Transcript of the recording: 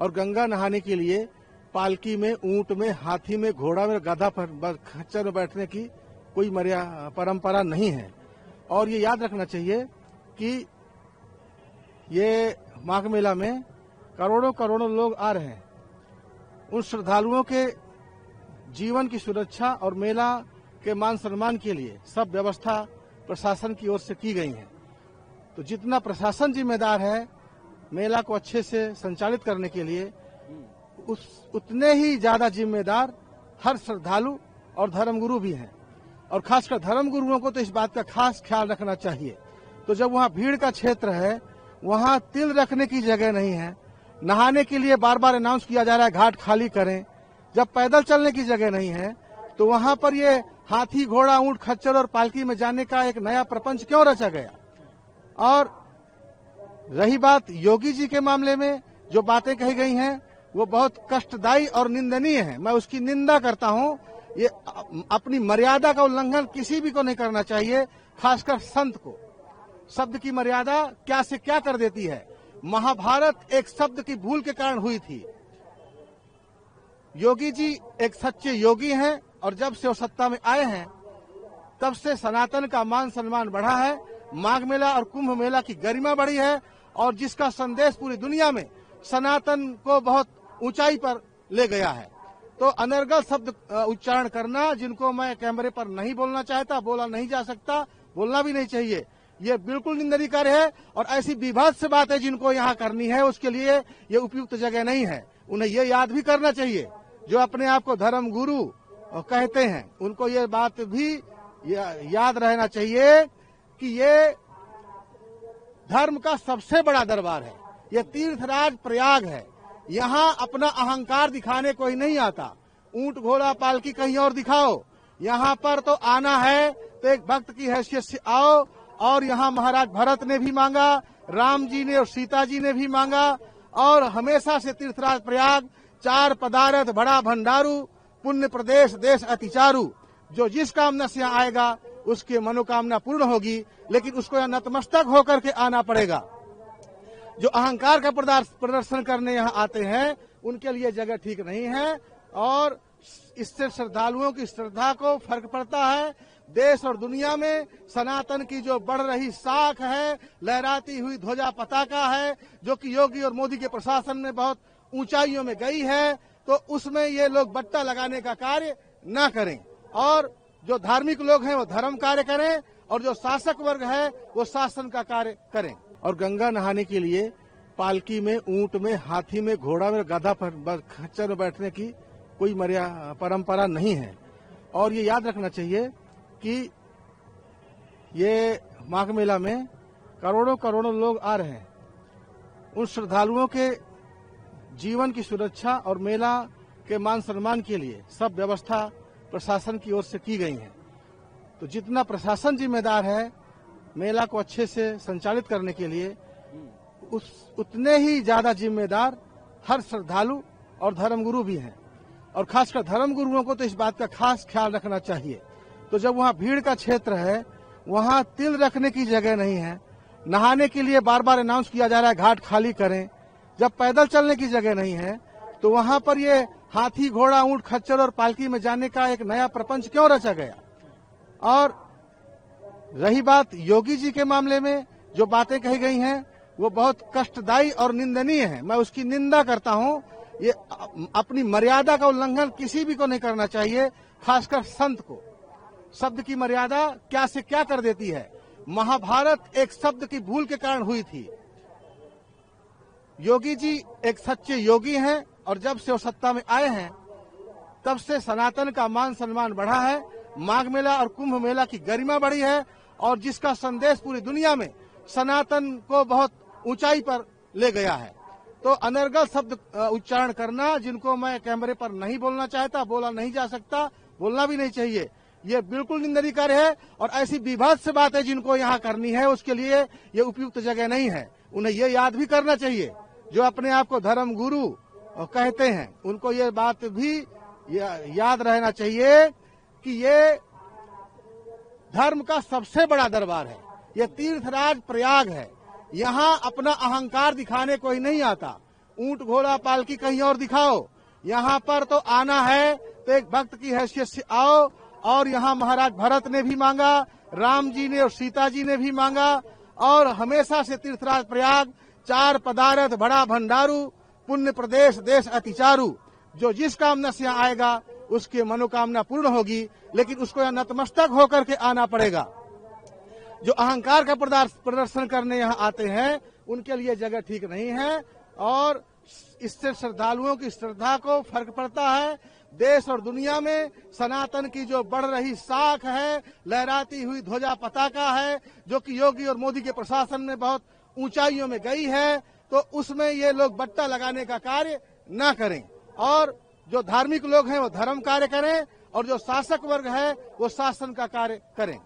और गंगा नहाने के लिए पालकी में, ऊंट में, हाथी में, घोड़ा में, गधा पर, खच्चर में बैठने की कोई परंपरा नहीं है। और ये याद रखना चाहिए कि ये माघ मेला में करोड़ों करोड़ों लोग आ रहे हैं। उन श्रद्धालुओं के जीवन की सुरक्षा और मेला के मान सम्मान के लिए सब व्यवस्था प्रशासन की ओर से की गई है। तो जितना प्रशासन जिम्मेदार है मेला को अच्छे से संचालित करने के लिए, उतने ही ज्यादा जिम्मेदार हर श्रद्धालु और धर्मगुरु भी हैं। और खासकर धर्मगुरुओं को तो इस बात का खास ख्याल रखना चाहिए। तो जब वहाँ भीड़ का क्षेत्र है, वहाँ तिल रखने की जगह नहीं है। नहाने के लिए बार बार अनाउंस किया जा रहा है घाट खाली करें। जब पैदल चलने की जगह नहीं है तो वहाँ पर ये हाथी, घोड़ा, ऊंट, खच्चर और पालकी में जाने का एक नया प्रपंच क्यों रचा गया। और रही बात योगी जी के मामले में, जो बातें कही गई हैं वो बहुत कष्टदायी और निंदनीय है। मैं उसकी निंदा करता हूं। ये अपनी मर्यादा का उल्लंघन किसी भी को नहीं करना चाहिए, खासकर संत को। शब्द की मर्यादा क्या से क्या कर देती है। महाभारत एक शब्द की भूल के कारण हुई थी। योगी जी एक सच्चे योगी हैं और जब से वो सत्ता में आए हैं तब से सनातन का मान सम्मान बढ़ा है। माघ मेला और कुंभ मेला की गरिमा बढ़ी है और जिसका संदेश पूरी दुनिया में सनातन को बहुत ऊंचाई पर ले गया है। तो अनर्गल शब्द उच्चारण करना, जिनको मैं कैमरे पर नहीं बोलना चाहता, बोला नहीं जा सकता, बोलना भी नहीं चाहिए, ये बिल्कुल निंदनीय कार्य है। और ऐसी विभत्स बातें जिनको यहाँ करनी है उसके लिए ये उपयुक्त जगह नहीं है। उन्हें ये याद भी करना चाहिए, जो अपने आप को धर्म गुरु कहते हैं, उनको ये बात भी याद रहना चाहिए कि ये धर्म का सबसे बड़ा दरबार है। ये तीर्थराज प्रयाग है। यहाँ अपना अहंकार दिखाने कोई नहीं आता। ऊंट, घोड़ा, पालकी कहीं और दिखाओ। यहाँ पर तो आना है तो एक भक्त की हैसियत से आओ। और यहाँ महाराज भरत ने भी मांगा, राम जी ने और सीता जी ने भी मांगा। और हमेशा से तीर्थराज प्रयाग चार पदार्थ बड़ा भंडारू, पुण्य प्रदेश देश अतिचारू। जो जिस कामना से यहाँ आएगा उसकी मनोकामना पूर्ण होगी, लेकिन उसको यहाँ नतमस्तक होकर के आना पड़ेगा। जो अहंकार का प्रदर्शन करने यहाँ आते हैं उनके लिए जगह ठीक नहीं है। और इससे श्रद्धालुओं की श्रद्धा को फर्क पड़ता है। देश और दुनिया में सनातन की जो बढ़ रही साख है, लहराती हुई ध्वजा पताका है, जो कि योगी और मोदी के प्रशासन में बहुत ऊंचाइयों में गई है, तो उसमें ये लोग बट्टा लगाने का कार्य न करें। और जो धार्मिक लोग हैं वो धर्म कार्य करें और जो शासक वर्ग है वो शासन का कार्य करें। और गंगा नहाने के लिए पालकी में, ऊंट में, हाथी में, घोड़ा में, गधा पर, खच्चर में बैठने की कोई परंपरा नहीं है। और ये याद रखना चाहिए कि ये माघ मेला में करोड़ों करोड़ों लोग आ रहे हैं। उन श्रद्धालुओं के जीवन की सुरक्षा और मेला के मान सम्मान के लिए सब व्यवस्था प्रशासन की ओर से की गई है। तो जितना प्रशासन जिम्मेदार है मेला को अच्छे से संचालित करने के लिए, उतने ही ज्यादा जिम्मेदार हर श्रद्धालु और धर्मगुरु भी हैं। और खासकर धर्मगुरुओं को तो इस बात का खास ख्याल रखना चाहिए। तो जब वहाँ भीड़ का क्षेत्र है, वहाँ तिल रखने की जगह नहीं है। नहाने के लिए बार बार अनाउंस किया जा रहा है घाट खाली करें। जब पैदल चलने की जगह नहीं है तो वहाँ पर ये हाथी, घोड़ा, ऊंट, खच्चर और पालकी में जाने का एक नया प्रपंच क्यों रचा गया। और रही बात योगी जी के मामले में, जो बातें कही गई हैं वो बहुत कष्टदायी और निंदनीय है। मैं उसकी निंदा करता हूं। ये अपनी मर्यादा का उल्लंघन किसी भी को नहीं करना चाहिए, खासकर संत को। शब्द की मर्यादा क्या से क्या कर देती है। महाभारत एक शब्द की भूल के कारण हुई थी। योगी जी एक सच्चे योगी हैं और जब से वो सत्ता में आए हैं तब से सनातन का मान सम्मान बढ़ा है। माघ मेला और कुंभ मेला की गरिमा बढ़ी है और जिसका संदेश पूरी दुनिया में सनातन को बहुत ऊंचाई पर ले गया है। तो अनर्गल शब्द उच्चारण करना, जिनको मैं कैमरे पर नहीं बोलना चाहता, बोला नहीं जा सकता, बोलना भी नहीं चाहिए, ये बिल्कुल निंदनीय कार्य है। और ऐसी विभत्स बातें जिनको यहाँ करनी है उसके लिए ये उपयुक्त जगह नहीं है। उन्हें ये याद भी करना चाहिए, जो अपने आप को धर्म गुरु कहते हैं, उनको ये बात भी याद रहना चाहिए कि ये धर्म का सबसे बड़ा दरबार है। ये तीर्थराज प्रयाग है। यहाँ अपना अहंकार दिखाने कोई नहीं आता। ऊंट घोड़ा पालकी कहीं और दिखाओ, यहाँ पर तो आना है तो एक भक्त की हैसियत से आओ। और यहाँ महाराज भरत ने भी मांगा, राम जी ने और सीता जी ने भी मांगा, और हमेशा से तीर्थराज प्रयाग 4 पदार्थ बड़ा भंडारू, पुण्य प्रदेश देश अतिचारू। जो जिस कामना से यहाँ आएगा उसकी मनोकामना पूर्ण होगी, लेकिन उसको यहाँ नतमस्तक होकर के आना पड़ेगा। जो अहंकार का प्रदर्शन करने यहाँ आते हैं उनके लिए जगह ठीक नहीं है, और इससे श्रद्धालुओं की श्रद्धा को फर्क पड़ता है। देश और दुनिया में सनातन की जो बढ़ रही साख है, लहराती हुई ध्वजा पताका है, जो कि योगी और मोदी के प्रशासन में बहुत ऊंचाइयों में गई है, तो उसमें ये लोग बट्टा लगाने का कार्य न करें, और जो धार्मिक लोग हैं वो धर्म कार्य करें, और जो शासक वर्ग है वो शासन का कार्य करें।